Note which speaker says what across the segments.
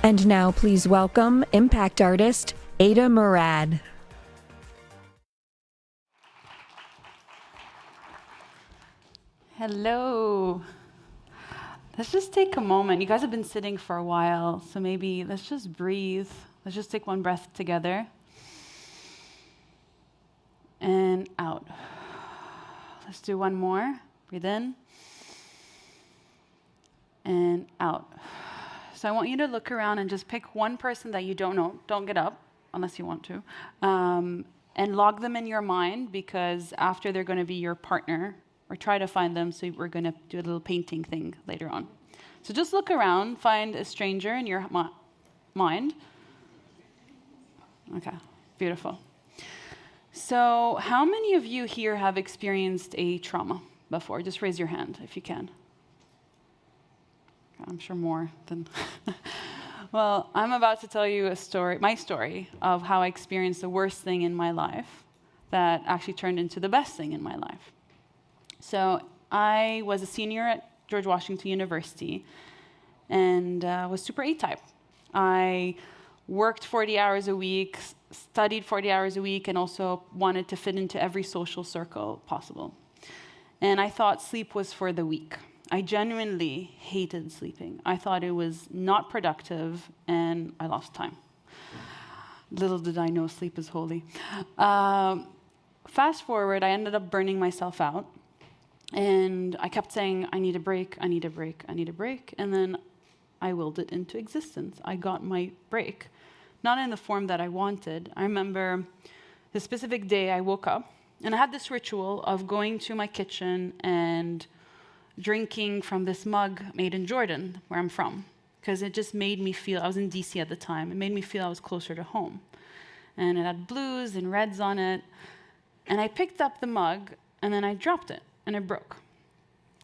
Speaker 1: And now please welcome impact artist Aida Murad.
Speaker 2: Hello. Let's just take a moment. You guys have been sitting for a while, so maybe let's just breathe. Let's just take one breath together. And out. Let's do one more. Breathe in. And out. So I want you to look around and just pick one person that you don't know. Don't get up, unless you want to. And log them in your mind, because after they're going to be your partner, or try to find them, so we're going to do a little painting thing later on. So just look around, find a stranger in your mind. Okay, beautiful. So how many of you here have experienced a trauma before? Just raise your hand if you can. I'm sure more than... Well, I'm about to tell you my story of how I experienced the worst thing in my life that actually turned into the best thing in my life. So I was a senior at George Washington University and was super A-type. I worked 40 hours a week, studied 40 hours a week, and also wanted to fit into every social circle possible. And I thought sleep was for the weak. I genuinely hated sleeping. I thought it was not productive, and I lost time. Little did I know sleep is holy. Fast forward, I ended up burning myself out. And I kept saying, I need a break, I need a break, I need a break. And then I willed it into existence. I got my break, not in the form that I wanted. I remember the specific day I woke up, and I had this ritual of going to my kitchen and drinking from this mug made in Jordan, where I'm from, because it just made me feel, I was in DC at the time, it made me feel I was closer to home. And it had blues and reds on it. And I picked up the mug, and then I dropped it, and it broke.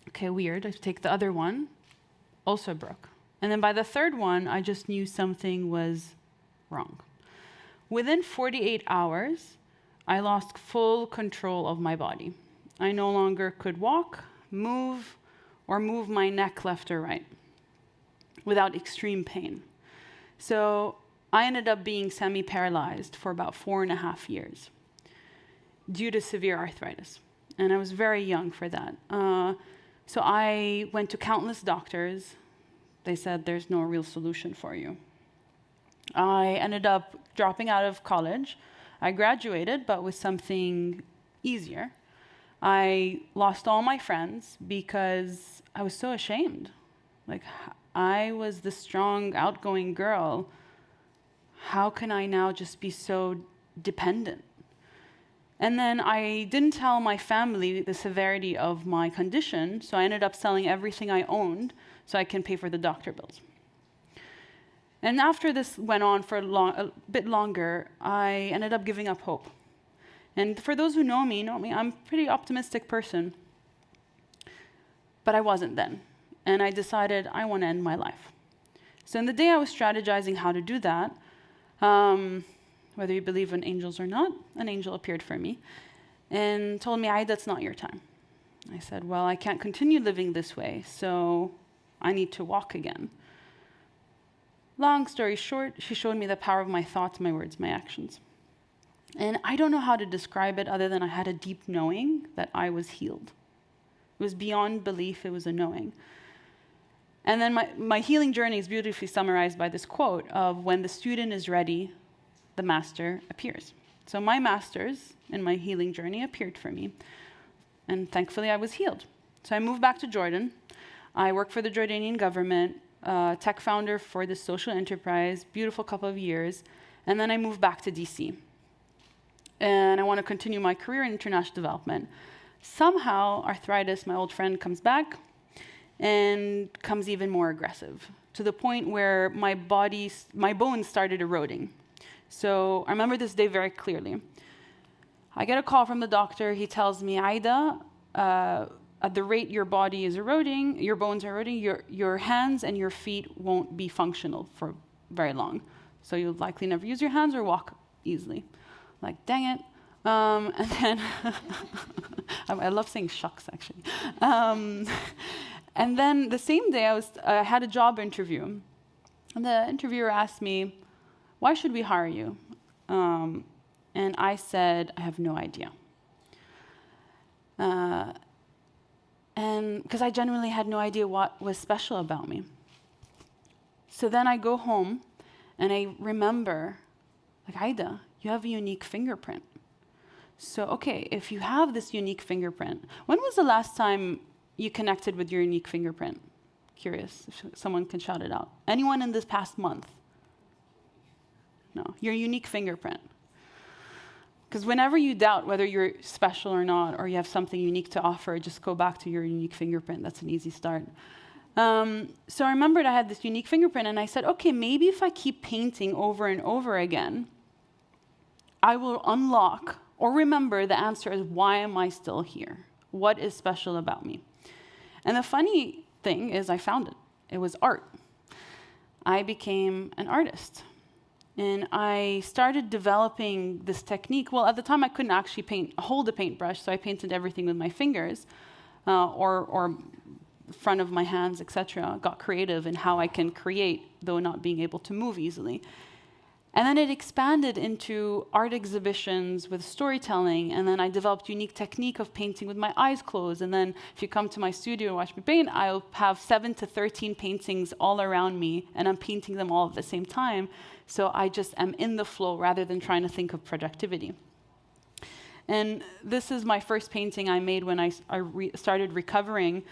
Speaker 2: Okay, weird. I take the other one, also broke. And then by the third one, I just knew something was wrong. Within 48 hours, I lost full control of my body. I no longer could walk, move, or move my neck left or right without extreme pain. So I ended up being semi-paralyzed for about 4.5 years due to severe arthritis. And I was very young for that. So I went to countless doctors. They said, there's no real solution for you. I ended up dropping out of college. I graduated, but with something easier. I lost all my friends because I was so ashamed. Like, I was the strong, outgoing girl. How can I now just be so dependent? And then I didn't tell my family the severity of my condition, so I ended up selling everything I owned so I can pay for the doctor bills. And after this went on for a bit longer, I ended up giving up hope. And for those who know me, I'm a pretty optimistic person. But I wasn't then. And I decided I want to end my life. So in the day I was strategizing how to do that, whether you believe in angels or not, an angel appeared for me and told me, Aida, it's not your time. I said, well, I can't continue living this way, so I need to walk again. Long story short, she showed me the power of my thoughts, my words, my actions. And I don't know how to describe it other than I had a deep knowing that I was healed. It was beyond belief, it was a knowing. And then my healing journey is beautifully summarized by this quote of, when the student is ready, the master appears. So my masters in my healing journey appeared for me. And thankfully I was healed. So I moved back to Jordan. I worked for the Jordanian government, tech founder for this social enterprise, beautiful couple of years. And then I moved back to DC. And I want to continue my career in international development. Somehow, arthritis, my old friend, comes back and comes even more aggressive, to the point where my bones started eroding. So I remember this day very clearly. I get a call from the doctor. He tells me, Aida, at the rate your body is eroding, your bones are eroding, your hands and your feet won't be functional for very long. So you'll likely never use your hands or walk easily. Like, dang it. And then, I love saying shucks, actually. And then the same day, I had a job interview. And the interviewer asked me, why should we hire you? And I said, I have no idea. And because I genuinely had no idea what was special about me. So then I go home and I remember, like, Aida, you have a unique fingerprint. So, okay, if you have this unique fingerprint, when was the last time you connected with your unique fingerprint? Curious if someone can shout it out. Anyone in this past month? No, your unique fingerprint. Because whenever you doubt whether you're special or not, or you have something unique to offer, just go back to your unique fingerprint. That's an easy start. So I remembered I had this unique fingerprint, and I said, okay, maybe if I keep painting over and over again, I will unlock or remember the answer is, why am I still here? What is special about me? And the funny thing is I found it. It was art. I became an artist. And I started developing this technique. Well, at the time, I couldn't actually hold a paintbrush, so I painted everything with my fingers or front of my hands, etc. Got creative in how I can create, though not being able to move easily. And then it expanded into art exhibitions with storytelling, and then I developed a unique technique of painting with my eyes closed. And then if you come to my studio and watch me paint, I'll have 7 to 13 paintings all around me, and I'm painting them all at the same time. So I just am in the flow rather than trying to think of productivity. And this is my first painting I made when I started recovering.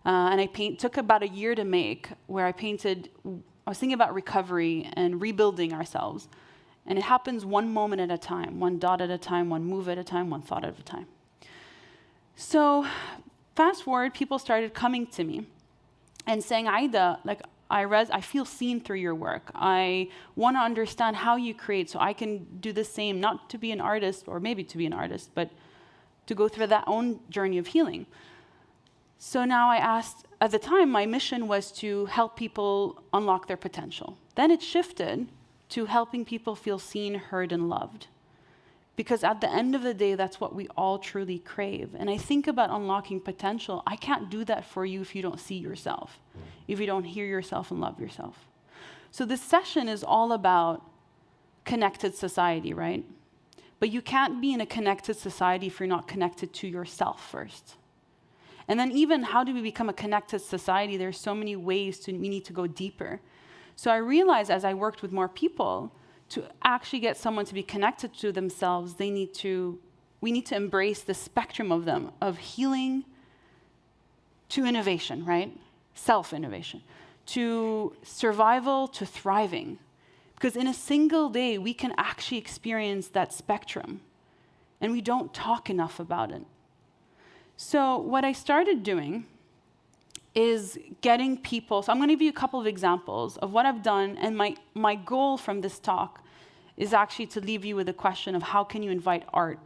Speaker 2: And took about a year to make, where I was thinking about recovery and rebuilding ourselves. And it happens one moment at a time, one dot at a time, one move at a time, one thought at a time. So fast forward, people started coming to me and saying, Aida, like, I feel seen through your work. I want to understand how you create so I can do the same, not to be an artist, or maybe to be an artist, but to go through that own journey of healing. So now I asked, at the time, my mission was to help people unlock their potential. Then it shifted to helping people feel seen, heard, and loved. Because at the end of the day, that's what we all truly crave. And I think about unlocking potential. I can't do that for you if you don't see yourself, if you don't hear yourself and love yourself. So this session is all about connected society, right? But you can't be in a connected society if you're not connected to yourself first. And then even how do we become a connected society? There's so many ways we need to go deeper. So I realized as I worked with more people, to actually get someone to be connected to themselves, we need to embrace the spectrum of them, of healing to innovation, right? Self-innovation, to survival, to thriving. Because in a single day, we can actually experience that spectrum, and we don't talk enough about it. So what I started doing is getting people, so I'm going to give you a couple of examples of what I've done, and my goal from this talk is actually to leave you with a question of how can you invite art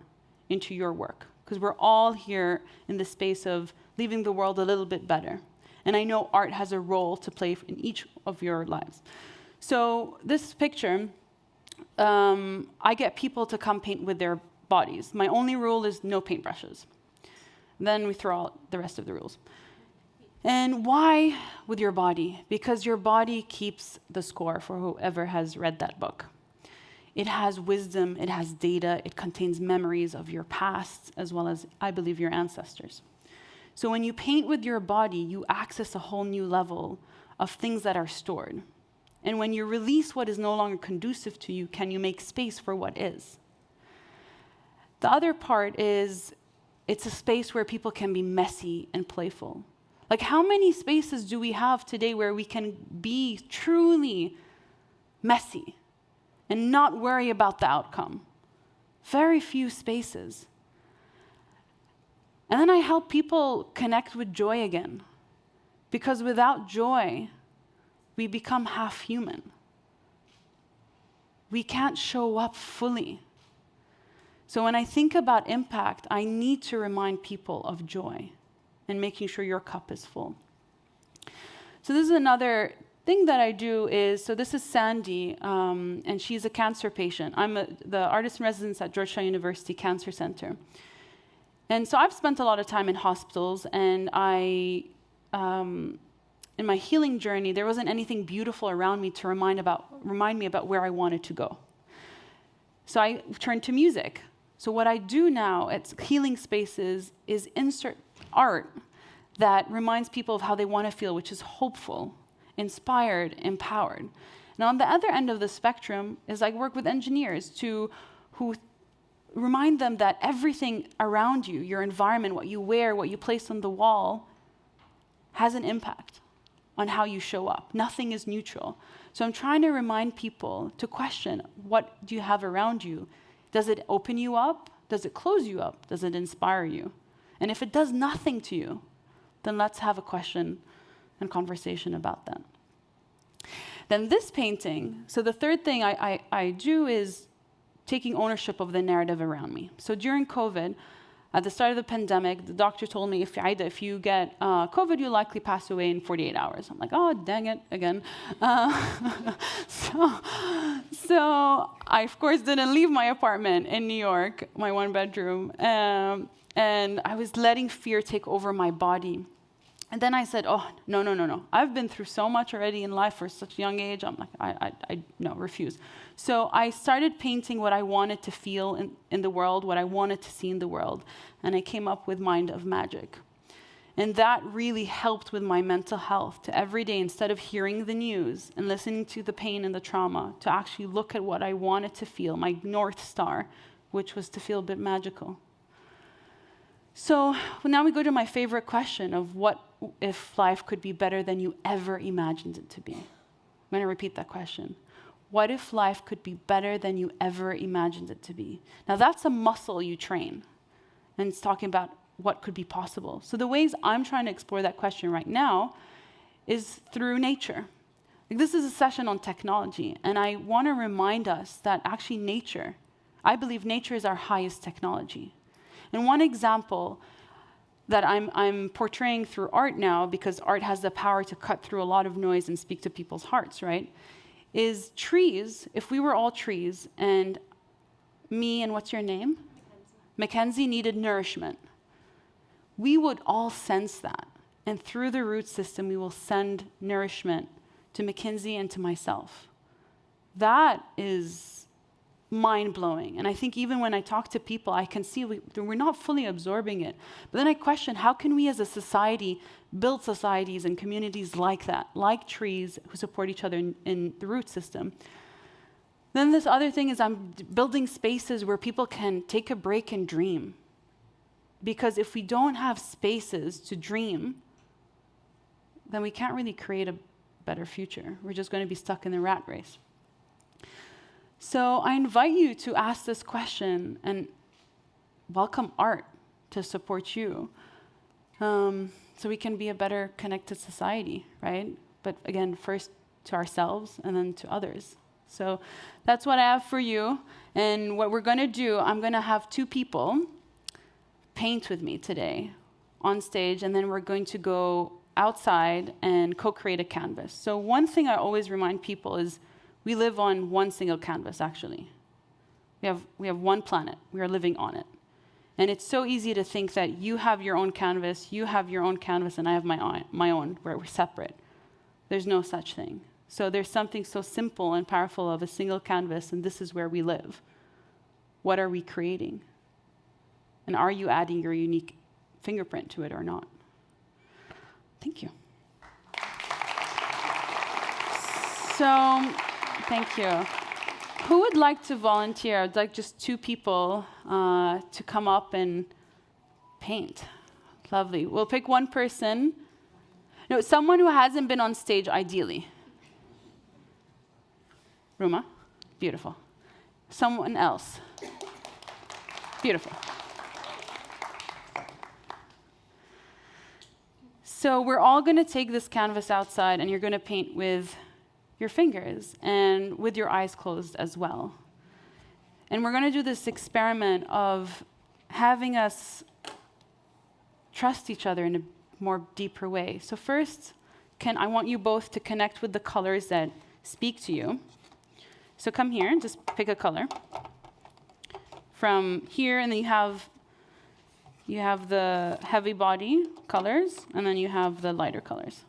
Speaker 2: into your work? Because we're all here in the space of leaving the world a little bit better. And I know art has a role to play in each of your lives. So this picture, I get people to come paint with their bodies. My only rule is no paintbrushes. Then we throw out the rest of the rules. And why with your body? Because your body keeps the score for whoever has read that book. It has wisdom, it has data, it contains memories of your past, as well as, I believe, your ancestors. So when you paint with your body, you access a whole new level of things that are stored. And when you release what is no longer conducive to you, can you make space for what is? The other part is, it's a space where people can be messy and playful. Like, how many spaces do we have today where we can be truly messy and not worry about the outcome? Very few spaces. And then I help people connect with joy again. Because without joy, we become half human. We can't show up fully. So when I think about impact, I need to remind people of joy and making sure your cup is full. So this is another thing that I do is, so this is Sandy, and she's a cancer patient. I'm the artist in residence at Georgetown University Cancer Center. And so I've spent a lot of time in hospitals, and I in my healing journey, there wasn't anything beautiful around me to remind me about where I wanted to go. So I turned to music. So what I do now at healing spaces is insert art that reminds people of how they want to feel, which is hopeful, inspired, empowered. Now, on the other end of the spectrum is I work with engineers who remind them that everything around you, your environment, what you wear, what you place on the wall, has an impact on how you show up. Nothing is neutral. So I'm trying to remind people to question, what do you have around you? Does it open you up? Does it close you up? Does it inspire you? And if it does nothing to you, then let's have a question and conversation about that. Then this painting, so the third thing I do is taking ownership of the narrative around me. So during COVID, at the start of the pandemic, the doctor told me, Aida, if you get COVID, you'll likely pass away in 48 hours. I'm like, oh, dang it, again. So I, of course, didn't leave my apartment in New York, my one bedroom, and I was letting fear take over my body. And then I said, oh, no. I've been through so much already in life for such a young age. I'm like, I refuse. So I started painting what I wanted to feel in the world, what I wanted to see in the world. And I came up with Mind of Magic. And that really helped with my mental health to every day, instead of hearing the news and listening to the pain and the trauma, to actually look at what I wanted to feel, my North Star, which was to feel a bit magical. So now we go to my favorite question of what if life could be better than you ever imagined it to be? I'm going to repeat that question. What if life could be better than you ever imagined it to be? Now that's a muscle you train. And it's talking about what could be possible. So the ways I'm trying to explore that question right now is through nature. Like, this is a session on technology, and I want to remind us that actually nature, I believe nature is our highest technology. And one example that I'm portraying through art now, because art has the power to cut through a lot of noise and speak to people's hearts, right, is trees. If we were all trees, and me and what's your name? Mackenzie needed nourishment. We would all sense that. And through the root system, we will send nourishment to Mackenzie and to myself. That is mind-blowing. And I think even when I talk to people, I can see we're not fully absorbing it. But then I question, how can we as a society build societies and communities like that, like trees who support each other in the root system? Then this other thing is I'm building spaces where people can take a break and dream. Because if we don't have spaces to dream, then we can't really create a better future. We're just going to be stuck in the rat race. So I invite you to ask this question and welcome art to support you, so we can be a better connected society, right? But again, first to ourselves and then to others. So that's what I have for you. And what we're going to do, I'm going to have two people paint with me today on stage, and then we're going to go outside and co-create a canvas. So one thing I always remind people is we live on one single canvas, actually. We have one planet. We are living on it. And it's so easy to think that you have your own canvas, you have your own canvas, and I have my own, where we're separate. There's no such thing. So there's something so simple and powerful of a single canvas, and this is where we live. What are we creating? And are you adding your unique fingerprint to it or not? Thank you. So, thank you. Who would like to volunteer? I'd like just two people to come up and paint. Lovely. We'll pick one person. No, someone who hasn't been on stage, ideally. Ruma? Beautiful. Someone else? Beautiful. So we're all going to take this canvas outside, and you're going to paint with your fingers and with your eyes closed as well. And we're going to do this experiment of having us trust each other in a more deeper way. So first, I want you both to connect with the colors that speak to you. So come here and just pick a color from here, and then you have the heavy body colors, and then you have the lighter colors.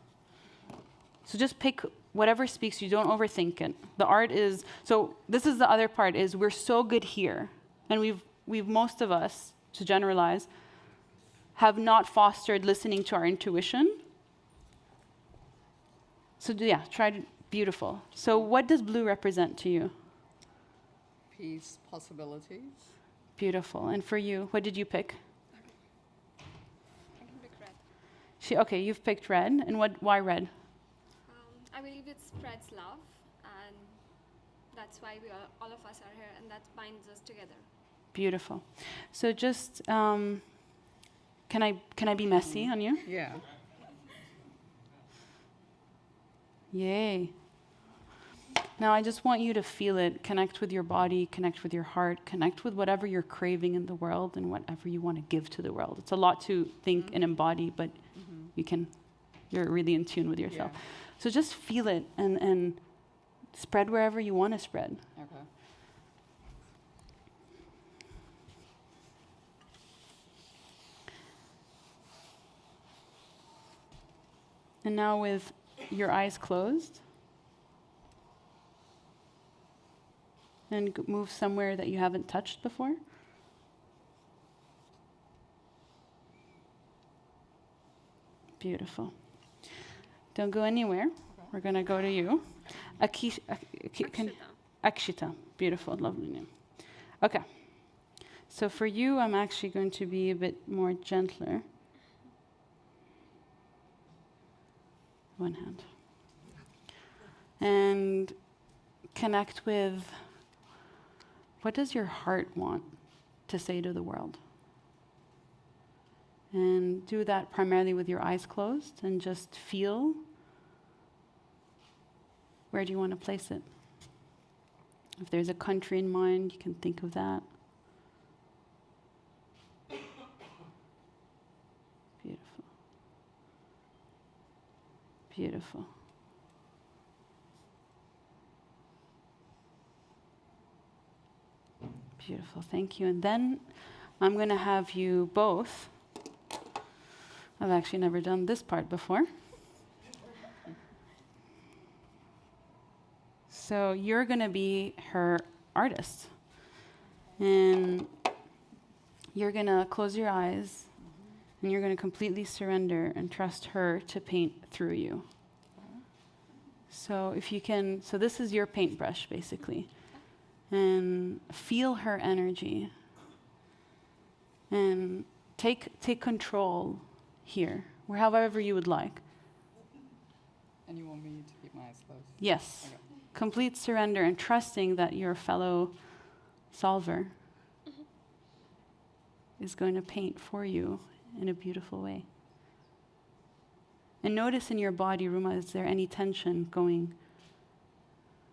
Speaker 2: So just pick whatever speaks to you. Don't overthink it. The art is, so this is the other part, is we're so good here. And we've most of us, to generalize, have not fostered listening to our intuition. So yeah, try to, beautiful. So what does blue represent to you?
Speaker 3: Peace, possibilities.
Speaker 2: Beautiful. And for you, what did you pick?
Speaker 4: I can pick red.
Speaker 2: Okay, you've picked red. And why red?
Speaker 4: I believe it spreads love, and that's why all of us are here, and that binds us together.
Speaker 2: Beautiful. So just, can I be messy on you?
Speaker 3: Yeah.
Speaker 2: Yay. Now I just want you to feel it, connect with your body, connect with your heart, connect with whatever you're craving in the world and whatever you want to give to the world. It's a lot to think and embody, but you're really in tune with yourself.
Speaker 3: Yeah.
Speaker 2: So just feel it and spread wherever you want to spread.
Speaker 3: Okay.
Speaker 2: And now with your eyes closed, and move somewhere that you haven't touched before. Beautiful. Don't go anywhere. Okay. We're going to go to you. Akshita. Beautiful, lovely name. Okay. So for you, I'm actually going to be a bit more gentler. One hand. And connect with, what does your heart want to say to the world? And do that primarily with your eyes closed and just feel, where do you want to place it? If there's a country in mind, you can think of that. Beautiful. Beautiful. Beautiful, thank you. And then I'm going to have you both, I've actually never done this part before. So you're going to be her artist. And you're going to close your eyes, and you're going to completely surrender and trust her to paint through you. So if you can, so this is your paintbrush, basically. And feel her energy. And take control here, or however you would like.
Speaker 3: And you want me to keep my eyes closed?
Speaker 2: Yes.
Speaker 3: Okay.
Speaker 2: Complete surrender and trusting that your fellow solver is going to paint for you in a beautiful way. And notice in your body, Ruma, is there any tension going?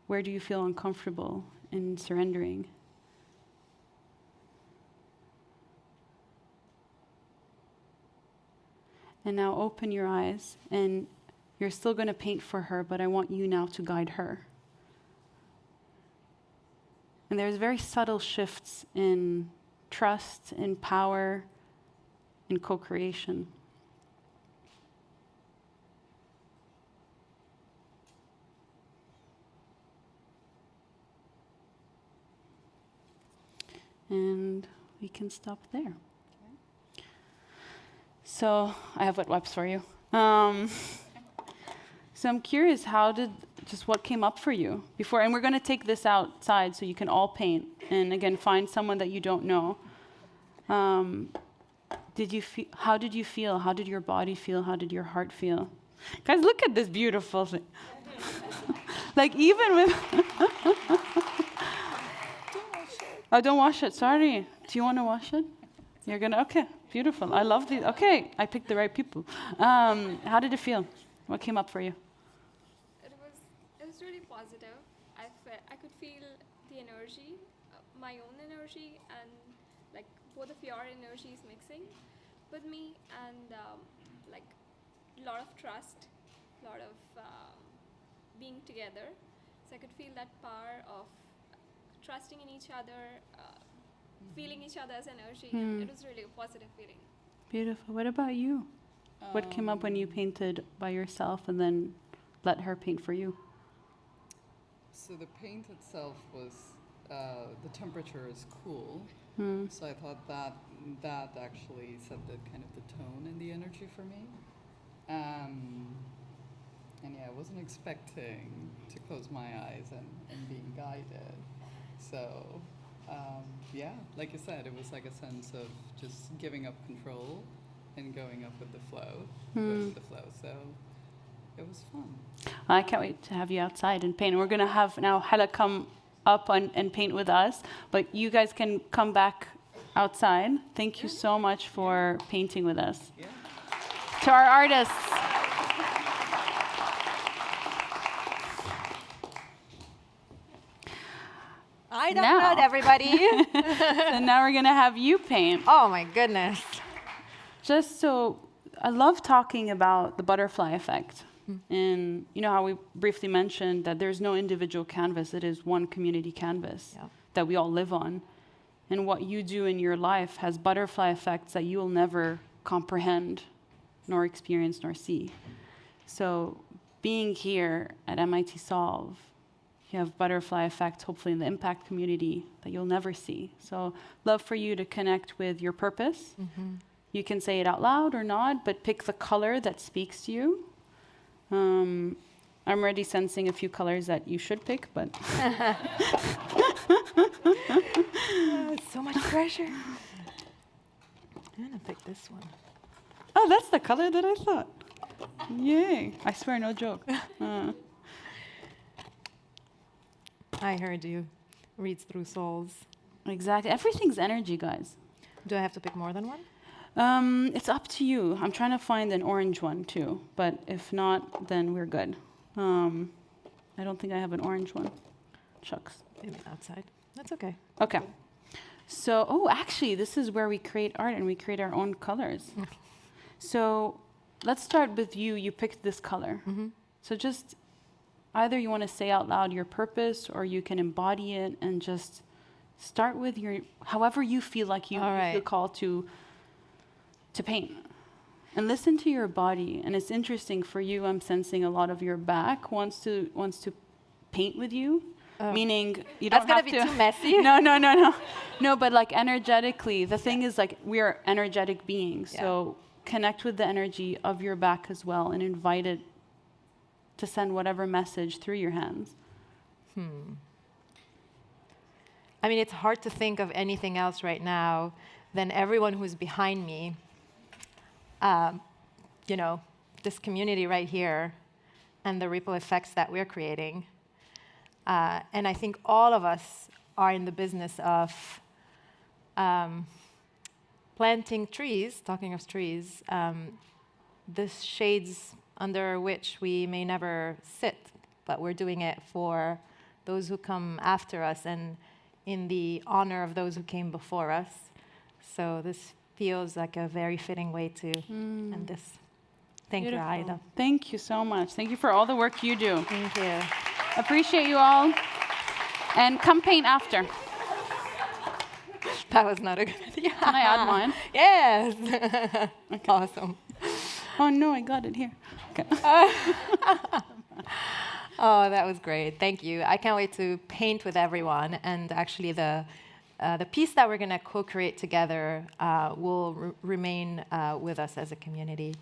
Speaker 2: Where do you feel uncomfortable in surrendering? And now open your eyes, and you're still going to paint for her, but I want you now to guide her. And there's very subtle shifts in trust, in power, in co-creation. And we can stop there. So I have wet wipes for you. So I'm curious, what came up for you before? And we're going to take this outside so you can all paint. And again, find someone that you don't know. How did you feel? How did your body feel? How did your heart feel? Guys, look at this beautiful thing. Like even with... Oh, don't wash it. Sorry. Do you want to wash it? You're going to... Okay, beautiful. I love these. Okay, I picked the right people. How did it feel? What came up for you?
Speaker 4: It was really positive. I could feel the energy, my own energy, and like both of your energies mixing with me, and like a lot of trust, a lot of being together. So I could feel that power of trusting in each other, feeling each other's energy. And it was really a positive feeling.
Speaker 2: Beautiful. What about you? What came up when you painted by yourself and then let her paint for you?
Speaker 3: So the paint itself was, the temperature is cool. So I thought that actually set the kind of the tone and the energy for me. And yeah, I wasn't expecting to close my eyes and being guided. So yeah, like you said, it was like a sense of just giving up control and going up with the flow, going with the flow. So it was fun.
Speaker 2: I can't wait to have you outside and paint. We're going to have now Hella come up and paint with us, but you guys can come back outside. Thank you so much for painting with us.
Speaker 3: Yeah.
Speaker 2: To our artists.
Speaker 5: Aida
Speaker 2: Now.
Speaker 5: Murad, everybody.
Speaker 2: And now we're going to have you paint.
Speaker 5: Oh my goodness.
Speaker 2: Just so, I love talking about the butterfly effect. And you know how we briefly mentioned that there's no individual canvas, it is one community canvas that we all live on. And what you do in your life has butterfly effects that you will never comprehend, nor experience, nor see. So being here at MIT Solve, you have butterfly effects, hopefully in the impact community, that you'll never see. So love for you to connect with your purpose. You can say it out loud or not, but pick the color that speaks to you. I'm already sensing a few colors that you should pick, but
Speaker 5: So much pressure. I'm gonna pick this one.
Speaker 2: oh, that's the color that I thought. Yay! I swear, no joke.
Speaker 5: I heard you. Reads through souls.
Speaker 2: Exactly. Everything's energy, guys.
Speaker 5: Do I have to pick more than one?
Speaker 2: It's up to you. I'm trying to find an orange one too, but if not, then we're good. I don't think I have an orange one. Shucks.
Speaker 5: Maybe outside. That's okay.
Speaker 2: Okay. So, oh, actually, this is where we create art and we create our own colors. So, let's start with you. You picked this color. So just either you want to say out loud your purpose or you can embody it and just start with your, however you feel like you feel called to paint. And listen to your body. And it's interesting for you, I'm sensing a lot of your back wants to paint with you. Meaning you don't
Speaker 5: That's
Speaker 2: have
Speaker 5: gonna be too messy.
Speaker 2: No, but like energetically, the thing is like we are energetic beings. So connect with the energy of your back as well and invite it to send whatever message through your hands.
Speaker 5: I mean, it's hard to think of anything else right now than everyone who's behind me. You know, this community right here and the ripple effects that we're creating. And I think all of us are in the business of planting trees, talking of trees, the shades under which we may never sit, but we're doing it for those who come after us and in the honor of those who came before us. So this feels like a very fitting way to end this. Thank you, Aida.
Speaker 2: Thank you so much. Thank you for all the work you do.
Speaker 5: Thank you.
Speaker 2: Appreciate you all. And come paint after.
Speaker 5: That was not a good idea.
Speaker 2: Can I add mine?
Speaker 5: Yes. Okay. Awesome.
Speaker 2: Oh no, I got it here. Okay.
Speaker 5: Oh, that was great. Thank you. I can't wait to paint with everyone. And actually, the piece that we're going to co-create together will remain with us as a community.